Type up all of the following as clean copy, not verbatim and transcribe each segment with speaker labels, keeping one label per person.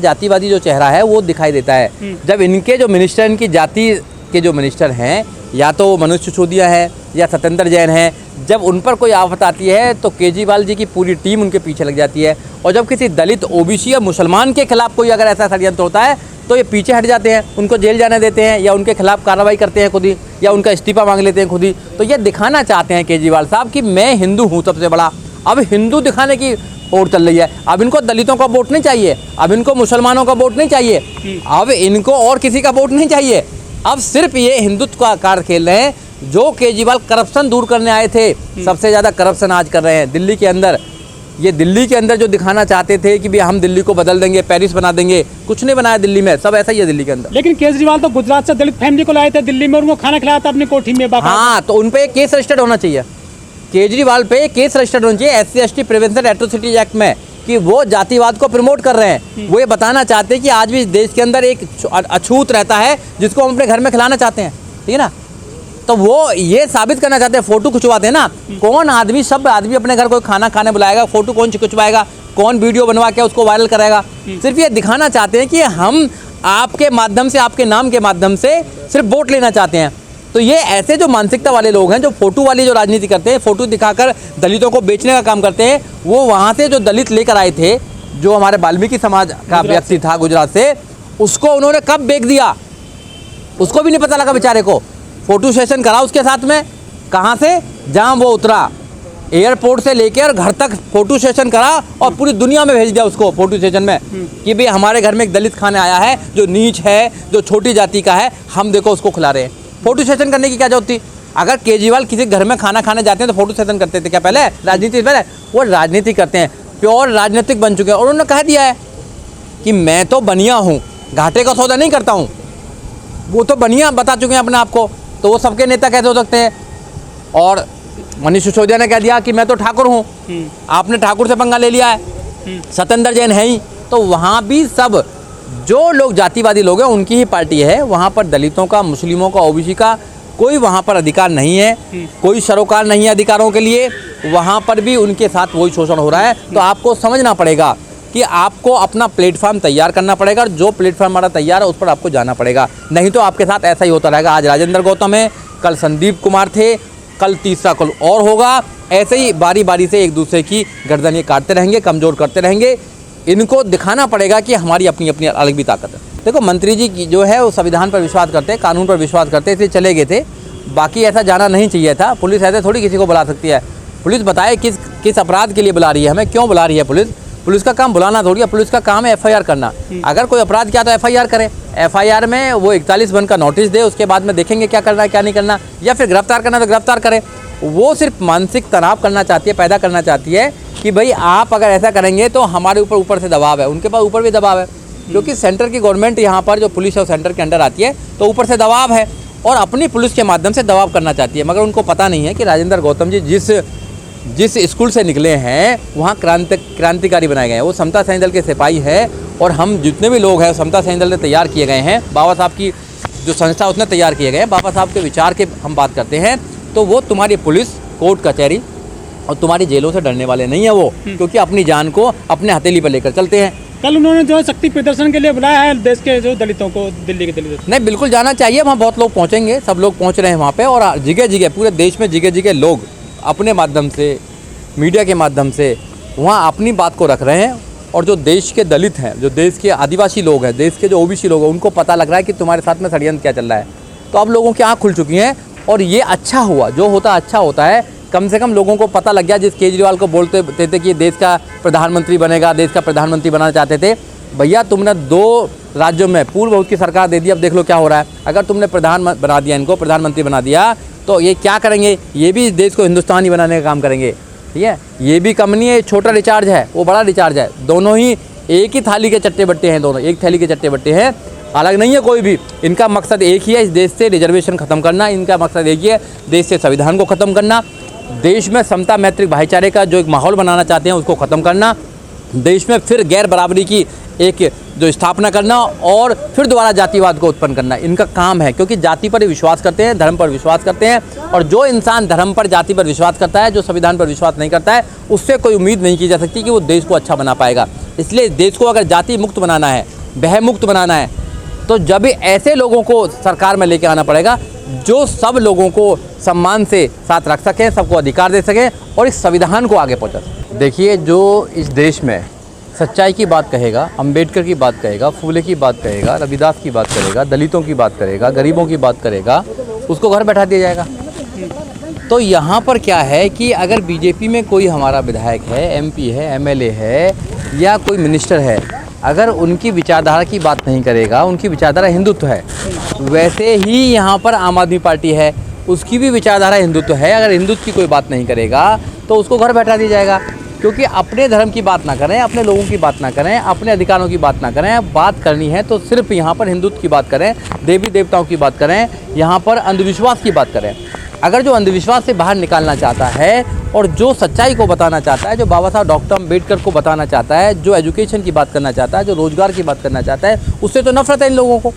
Speaker 1: जातिवादी जो चेहरा है वो दिखाई देता है जब इनके जो मिनिस्टर, इनकी जाति के जो मिनिस्टर हैं, या तो मनोज सिसोदिया है या सत्येंद्र जैन है, जब उन पर कोई आफत आती है तो केजरीवाल जी की पूरी टीम उनके पीछे लग जाती है। और जब किसी दलित, ओबीसी या मुसलमान के खिलाफ कोई अगर ऐसा षड्यंत्र होता है तो ये पीछे हट जाते हैं, उनको जेल जाने देते हैं या उनके खिलाफ कार्रवाई करते हैं खुद ही, या उनका इस्तीफा मांग लेते हैं खुद ही। तो ये दिखाना चाहते हैं केजरीवाल साहब कि मैं हिंदू हूँ सबसे बड़ा। अब हिंदू दिखाने की ओर चल रही है। अब इनको दलितों का वोट नहीं चाहिए, अब इनको मुसलमानों का वोट नहीं चाहिए, अब इनको और किसी का वोट नहीं चाहिए। अब सिर्फ ये हिंदुत्व का कार्ड खेल रहे हैं। जो केजरीवाल करप्शन दूर करने आए थे, सबसे ज़्यादा करप्शन आज कर रहे हैं दिल्ली के अंदर। ये दिल्ली के अंदर जो दिखाना चाहते थे कि भाई हम दिल्ली को बदल देंगे, पेरिस बना देंगे, कुछ नहीं बनाया दिल्ली में, सब ऐसा ही है दिल्ली के अंदर।
Speaker 2: लेकिन केजरीवाल तो गुजरात से दलित फैमिली को लाए थे दिल्ली में और उनको खाना खिलाया था अपनी कोठी में।
Speaker 1: हाँ, तो उन पे केस रजिस्टर्ड होना चाहिए, केजरीवाल पे केस रजिस्टर्ड होना चाहिए SC/ST प्रिवेंशन एट्रोसिटीज एक्ट में, कि वो जातिवाद को प्रमोट कर रहे हैं। वो ये बताना चाहते हैं कि आज भी देश के अंदर एक अछूत रहता है जिसको हम अपने घर में खिलाना चाहते हैं, ठीक है ना। तो वो ये साबित करना चाहते हैं, फोटो खिंचवाते हैं ना। कौन आदमी, सब आदमी अपने घर कोई खाना खाने बुलाएगा, फोटो कौन खिंचवाएगा, कौन वीडियो बनवा के उसको वायरल कराएगा। सिर्फ ये दिखाना चाहते हैं कि हम आपके माध्यम से, आपके नाम के माध्यम से सिर्फ वोट लेना चाहते हैं। तो ये ऐसे जो मानसिकता वाले लोग हैं, जो फोटो वाली जो राजनीति करते हैं, फोटो दिखाकर दलितों को बेचने का काम करते हैं, वो वहाँ से जो दलित लेकर आए थे, जो हमारे वाल्मीकि समाज का व्यक्ति था गुजरात से, उसको उन्होंने कब बेच दिया उसको भी नहीं पता लगा बेचारे को। फोटो सेशन करा उसके साथ में, कहाँ से, जहाँ वो उतरा, एयरपोर्ट से लेकर घर तक फोटो सेशन करा और पूरी दुनिया में भेज दिया उसको फोटो सेशन में कि भाई हमारे घर में एक दलित खाने आया है जो नीच है, जो छोटी जाति का है, हम देखो उसको खिला रहे हैं। फोटो सेशन करने की क्या जरूरत थी? अगर केजरीवाल किसी घर में खाना खाने जाते हैं तो फोटो सेशन करते थे क्या पहले? राजनीति पहले, वो राजनीति करते हैं, प्योर राजनीतिक बन चुके हैं। और उन्होंने कह दिया है कि मैं तो बनिया हूँ, घाटे का सौदा नहीं करता हूँ। वो तो बनिया बता चुके हैं अपने आप को, तो वो सबके नेता कैसे हो सकते हैं? और मनीष सिसोदिया ने कह दिया कि मैं तो ठाकुर हूँ, आपने ठाकुर से पंगा ले लिया है, सत्येंद्र जैन है ही। तो वहाँ भी सब जो लोग जातिवादी लोग हैं उनकी ही पार्टी है। वहाँ पर दलितों का, मुस्लिमों का, ओबीसी का कोई वहाँ पर अधिकार नहीं है, कोई सरोकार नहीं है अधिकारों के लिए। वहाँ पर भी उनके साथ वही शोषण हो रहा है। तो आपको समझना पड़ेगा कि आपको अपना प्लेटफॉर्म तैयार करना पड़ेगा, और जो प्लेटफॉर्म हमारा तैयार है उस पर आपको जाना पड़ेगा, नहीं तो आपके साथ ऐसा ही होता रहेगा। आज राजेंद्र गौतम है, कल संदीप कुमार थे, कल तीसरा कल और होगा। ऐसे ही बारी बारी से एक दूसरे की गर्दन ये काटते रहेंगे, कमज़ोर करते रहेंगे। इनको दिखाना पड़ेगा कि हमारी अपनी अपनी अलग भी ताकत है। देखो, मंत्री जी की जो है वो संविधान पर विश्वास करते हैं, कानून पर विश्वास करते हैं, इसलिए चले गए थे। बाकी ऐसा जाना नहीं चाहिए था। पुलिस ऐसे थोड़ी किसी को बुला सकती है। पुलिस बताए किस अपराध के लिए बुला रही है, हमें क्यों बुला रही है पुलिस। पुलिस का काम बुलाना थोड़ी है, पुलिस का काम है FIR करना। अगर कोई अपराध किया तो FIR करे, FIR में वो 41(1) का नोटिस दे, उसके बाद में देखेंगे क्या करना है क्या नहीं करना, या फिर गिरफ्तार करना तो गिरफ्तार करे। वो सिर्फ मानसिक तनाव करना चाहती है, पैदा करना चाहती है कि भाई आप अगर ऐसा करेंगे तो हमारे ऊपर से दबाव है। उनके पास ऊपर भी दबाव है, क्योंकि सेंटर की गवर्नमेंट यहाँ पर जो पुलिस है वो सेंटर के अंडर आती है, तो ऊपर से दबाव है और अपनी पुलिस के माध्यम से दबाव करना चाहती है। मगर उनको पता नहीं है कि राजेंद्र गौतम जी जिस स्कूल से निकले हैं वहाँ क्रांतिकारी बनाए गए हैं। वो समता सैनिक दल के सिपाही है, और हम जितने भी लोग हैं समता सैनिक दल ने तैयार किए गए हैं। बाबा साहब की जो संस्था उसने तैयार किए गए हैं। बाबा साहब के विचार के हम बात करते हैं, तो वो तुम्हारी पुलिस, कोर्ट कचहरी और तुम्हारी जेलों से डरने वाले नहीं है वो, क्योंकि अपनी जान को अपने हथेली पर लेकर चलते हैं।
Speaker 2: कल उन्होंने जो शक्ति प्रदर्शन के लिए बुलाया है देश के जो दलितों को, दिल्ली के दलित।
Speaker 1: नहीं, बिल्कुल जाना चाहिए। वहाँ बहुत लोग पहुँचेंगे, सब लोग पहुँच रहे हैं वहाँ पे, और जगह जगह पूरे देश में जगह जगह लोग अपने माध्यम से, मीडिया के माध्यम से वहाँ अपनी बात को रख रहे हैं। और जो देश के दलित हैं, जो देश के आदिवासी लोग हैं, देश के जो ओबीसी लोग हैं, उनको पता लग रहा है कि तुम्हारे साथ में षड्यंत्र क्या चल रहा है। तो अब लोगों की आँख खुल चुकी हैं, और ये अच्छा हुआ, जो होता अच्छा होता है। कम से कम लोगों को पता लग गया। जिस केजरीवाल को बोलते थे कि देश का प्रधानमंत्री बनेगा, देश का प्रधानमंत्री बनाना चाहते थे, भैया तुमने 2 राज्यों में पूर्ण बहुमत की सरकार दे दी, अब देख लो क्या हो रहा है। अगर तुमने बना दिया, इनको प्रधानमंत्री बना दिया, तो ये क्या करेंगे? ये भी देश को हिंदुस्तानी बनाने का काम करेंगे, ठीक है। ये भी कम नहीं है, छोटा रिचार्ज है, वो बड़ा रिचार्ज है। दोनों ही एक ही थाली के चट्टे बट्टे हैं, दोनों एक थैली के चट्टे बट्टे हैं, अलग नहीं है कोई भी। इनका मकसद एक ही है, इस देश से रिजर्वेशन ख़त्म करना। इनका मकसद एक ही है, देश से संविधान को ख़त्म करना, देश में समता, मैत्रिक, भाईचारे का जो एक माहौल बनाना चाहते हैं उसको ख़त्म करना, देश में फिर गैर बराबरी की एक जो स्थापना करना, और फिर दोबारा जातिवाद को उत्पन्न करना। इनका काम है, क्योंकि जाति पर विश्वास करते हैं, धर्म पर विश्वास करते हैं। और जो इंसान धर्म पर, जाति पर विश्वास करता है, जो संविधान पर विश्वास नहीं करता है, उससे कोई उम्मीद नहीं की जा सकती कि वो देश को अच्छा बना पाएगा। इसलिए देश को अगर जाति मुक्त बनाना है, भय मुक्त बनाना है, तो जब भी ऐसे लोगों को सरकार में लेके आना पड़ेगा जो सब लोगों को सम्मान से साथ रख सकें, सबको अधिकार दे सकें और इस संविधान को आगे पहुंचा सकें। देखिए, जो इस देश में सच्चाई की बात कहेगा, अंबेडकर की बात कहेगा, फूले की बात कहेगा, रविदास की बात करेगा, दलितों की बात करेगा, गरीबों की बात करेगा, उसको घर बैठा दिया जाएगा। तो यहाँ पर क्या है कि अगर बीजेपी में कोई हमारा विधायक है, एमपी है, एमएलए है या कोई मिनिस्टर है, अगर उनकी विचारधारा की बात नहीं करेगा, उनकी विचारधारा हिंदुत्व है, वैसे ही यहाँ पर आम आदमी पार्टी है, उसकी भी विचारधारा हिंदुत्व है। अगर हिंदुत्व की कोई बात नहीं करेगा तो उसको घर बैठा दिया जाएगा, क्योंकि अपने धर्म की बात ना करें, अपने लोगों की बात ना करें, अपने अधिकारों की बात ना करें। बात करनी है तो सिर्फ यहाँ पर हिंदुत्व की बात करें, देवी देवताओं की बात करें, यहाँ पर अंधविश्वास की बात करें। अगर जो अंधविश्वास से बाहर निकालना चाहता है और जो सच्चाई को बताना चाहता है, जो बाबा साहब डॉक्टर अम्बेडकर को बताना चाहता है, जो एजुकेशन की बात करना चाहता है, जो रोज़गार की बात करना चाहता है, उससे तो नफरत है इन लोगों को।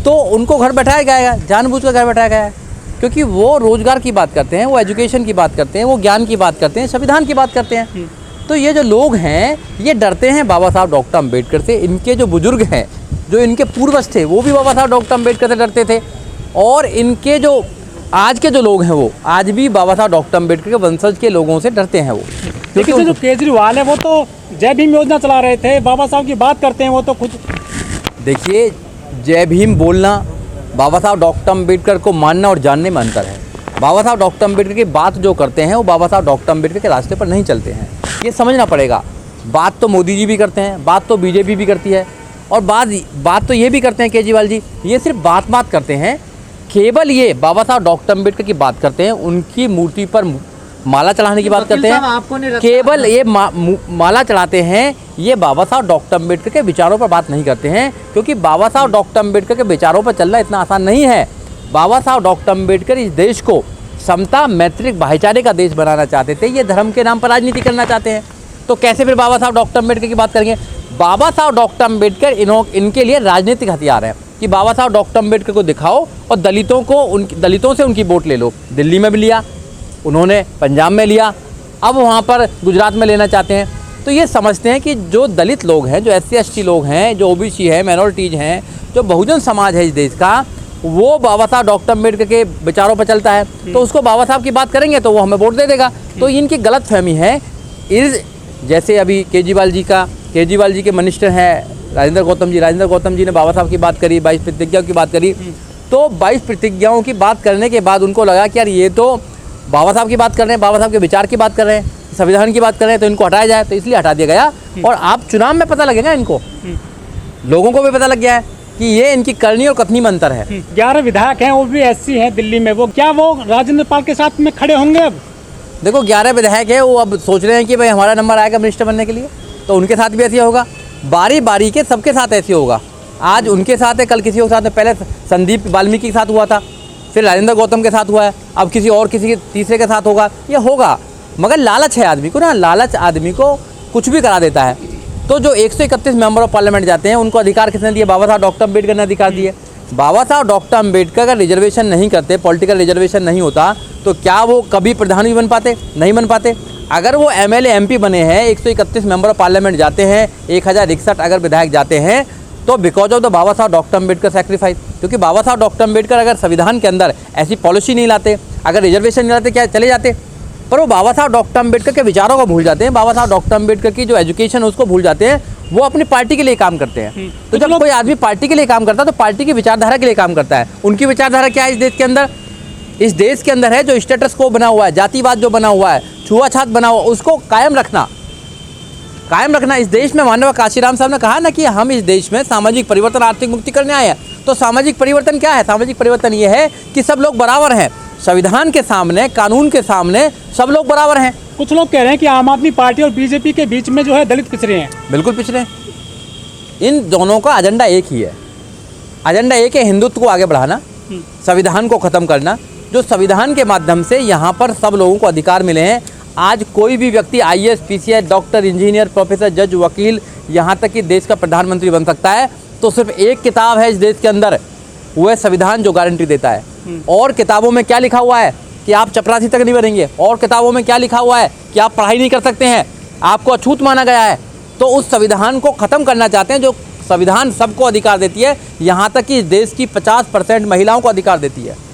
Speaker 1: तो उनको घर बैठाया गया है, जानबूझकर घर बैठाया गया है, क्योंकि वो रोज़गार की बात करते हैं, वो एजुकेशन की बात करते हैं, वो ज्ञान की बात करते हैं, संविधान की बात करते हैं। तो ये जो लोग हैं ये डरते हैं बाबा साहब डॉक्टर अम्बेडकर से। इनके जो बुजुर्ग हैं, जो इनके पूर्वज थे, वो भी बाबा साहब डॉक्टर अम्बेडकर से डरते थे। और इनके जो आज के जो लोग हैं वो आज भी बाबा साहब डॉक्टर अम्बेडकर के वंशज के लोगों से डरते हैं वो।
Speaker 2: लेकिन जो केजरीवाल है वो तो जय भीम योजना चला रहे थे, बाबा साहब की बात करते हैं वो तो खुद।
Speaker 1: देखिए, जय भीम बोलना, बाबा साहब डॉक्टर अम्बेडकर को मानना और जानने में अंतर है। बाबा साहब डॉक्टर अम्बेडकर की बात जो करते हैं वो बाबा साहब डॉक्टर अम्बेडकर के रास्ते पर नहीं चलते हैं, ये समझना पड़ेगा। बात तो मोदी जी भी करते हैं, बात तो बीजेपी भी करती है, और बात तो ये भी करते हैं केजरीवाल जी। ये सिर्फ बात करते हैं, केवल ये बाबा साहब डॉक्टर अम्बेडकर की बात करते हैं, उनकी मूर्ति पर माला चढ़ाने की बात करते हैं, केवल ये माला चढ़ाते हैं। ये बाबा साहब डॉक्टर अम्बेडकर के विचारों पर बात नहीं करते हैं, क्योंकि बाबा साहब डॉक्टर अम्बेडकर के विचारों पर चलना इतना आसान नहीं है। बाबा साहब डॉक्टर अम्बेडकर इस देश को समता, मैत्रिक, भाईचारे का देश बनाना चाहते थे। ये धर्म के नाम पर राजनीति करना चाहते हैं, तो कैसे फिर बाबा साहब डॉक्टर अम्बेडकर की बात करेंगे? बाबा साहब डॉक्टर अम्बेडकर इनके लिए राजनीतिक हथियार है कि बाबा साहब डॉक्टर अम्बेडकर को दिखाओ और दलितों से उनकी वोट ले लो। दिल्ली में भी लिया उन्होंने, पंजाब में लिया, अब वहाँ पर गुजरात में लेना चाहते हैं। तो ये समझते हैं कि जो दलित लोग हैं, जो SC ST लोग हैं, जो OBC है, माइनॉरिटीज़ हैं, जो बहुजन समाज है इस देश का, वो बाबा साहब डॉक्टर अम्बेडकर के विचारों पर चलता है। तो उसको बाबा साहब की बात करेंगे तो वो हमें वोट दे देगा। तो इनकी गलत फहमी है। जैसे अभी केजरीवाल जी के मिनिस्टर हैं राजेंद्र गौतम जी ने बाबा साहब की बात करी, 22 प्रतिज्ञाओं की बात करी। तो 22 प्रतिज्ञाओं की बात करने के बाद उनको लगा कि यार ये तो बाबा साहब की बात कर रहे हैं, बाबा साहब के विचार की बात कर रहे हैं, संविधान की बात कर रहे हैं, तो इनको हटाया जाए। तो इसलिए हटा दिया गया। और आप चुनाव में पता लगेगा इनको, लोगों को भी पता लग गया है कि ये इनकी करनी और कथनी में अंतर है।
Speaker 2: 11 विधायक हैं, वो भी SC हैं दिल्ली में। वो क्या वो राजेंद्र पाल के साथ में खड़े होंगे? अब
Speaker 1: देखो, 11 विधायक है, वो अब सोच रहे हैं कि भाई हमारा नंबर आएगा मिनिस्टर बनने के लिए, तो उनके साथ भी ऐसे होगा। बारी बारी के सबके साथ ऐसे होगा। आज उनके साथ है, कल किसी के साथ है। पहले संदीप वाल्मीकि के साथ हुआ था, फिर राजेंद्र गौतम के साथ हुआ है, अब किसी तीसरे के साथ होगा। ये होगा, मगर लालच है आदमी को ना, लालच आदमी को कुछ भी करा देता है। तो जो 131 मेंबर ऑफ पार्लियामेंट जाते हैं, उनको अधिकार किसने दिए? बाबा साहब डॉक्टर अम्बेडकर ने अधिकार दिए। बाबा साहब डॉक्टर अम्बेडकर अगर रिजर्वेशन नहीं करते, पॉलिटिकल रिजर्वेशन नहीं होता, तो क्या वो कभी प्रधानमंत्री बन पाते? नहीं बन पाते। अगर वो MLA MP बने हैं, 131 मेंबर ऑफ पार्लियामेंट जाते हैं, 1061 अगर विधायक जाते हैं, तो बिकॉज ऑफ द बाबा साहब डॉक्टर अम्बेडकर सेक्रीफाइस। क्योंकि बाबा साहब डॉक्टर अम्बेडकर अगर संविधान के अंदर ऐसी पॉलिसी नहीं लाते, अगर रिजर्वेशन नहीं लाते, क्या चले जाते? पर वो बाबा साहब डॉक्टर अम्बेडकर के विचारों को भूल जाते हैं, बाबा साहब डॉक्टर अम्बेडकर की जो एजुकेशन है उसको भूल जाते हैं। वो अपनी पार्टी के लिए काम करते हैं। तो जब कोई आदमी पार्टी के लिए काम करता है तो पार्टी की विचारधारा के लिए काम करता है। उनकी विचारधारा क्या है इस देश के अंदर? इस देश के अंदर है जो स्टेटस को बना हुआ है, जातिवाद जो बना हुआ है, छुआछूत बना हुआ, उसको कायम रखना। इस देश में माननीय काशीराम साहब ने कहा ना कि हम इस देश में सामाजिक परिवर्तन, आर्थिक मुक्ति करने आए हैं। तो सामाजिक परिवर्तन क्या है? सामाजिक परिवर्तन ये है कि सब लोग बराबर हैं, संविधान के सामने, कानून के सामने सब लोग बराबर हैं।
Speaker 2: कुछ लोग कह रहे हैं कि आम आदमी पार्टी और बीजेपी के बीच में जो है दलित पिछड़े हैं।
Speaker 1: बिल्कुल पिछड़े हैं। इन दोनों का एजेंडा एक ही है। एजेंडा एक है, हिंदुत्व को आगे बढ़ाना, संविधान को ख़त्म करना। जो संविधान के माध्यम से यहाँ पर सब लोगों को अधिकार मिले हैं। आज कोई भी व्यक्ति IAS, PCS, doctor, engineer, professor, जज, वकील, यहाँ तक कि देश का प्रधानमंत्री बन सकता है। तो सिर्फ एक किताब है इस देश के अंदर, वो है संविधान, जो गारंटी देता है। और किताबों में क्या लिखा हुआ है कि आप चपरासी तक नहीं बनेंगे। और किताबों में क्या लिखा हुआ है कि आप पढ़ाई नहीं कर सकते हैं, आपको अछूत माना गया है। तो उस संविधान को ख़त्म करना चाहते हैं जो संविधान सबको अधिकार देती है, यहाँ तक कि देश की 50% महिलाओं को अधिकार देती है।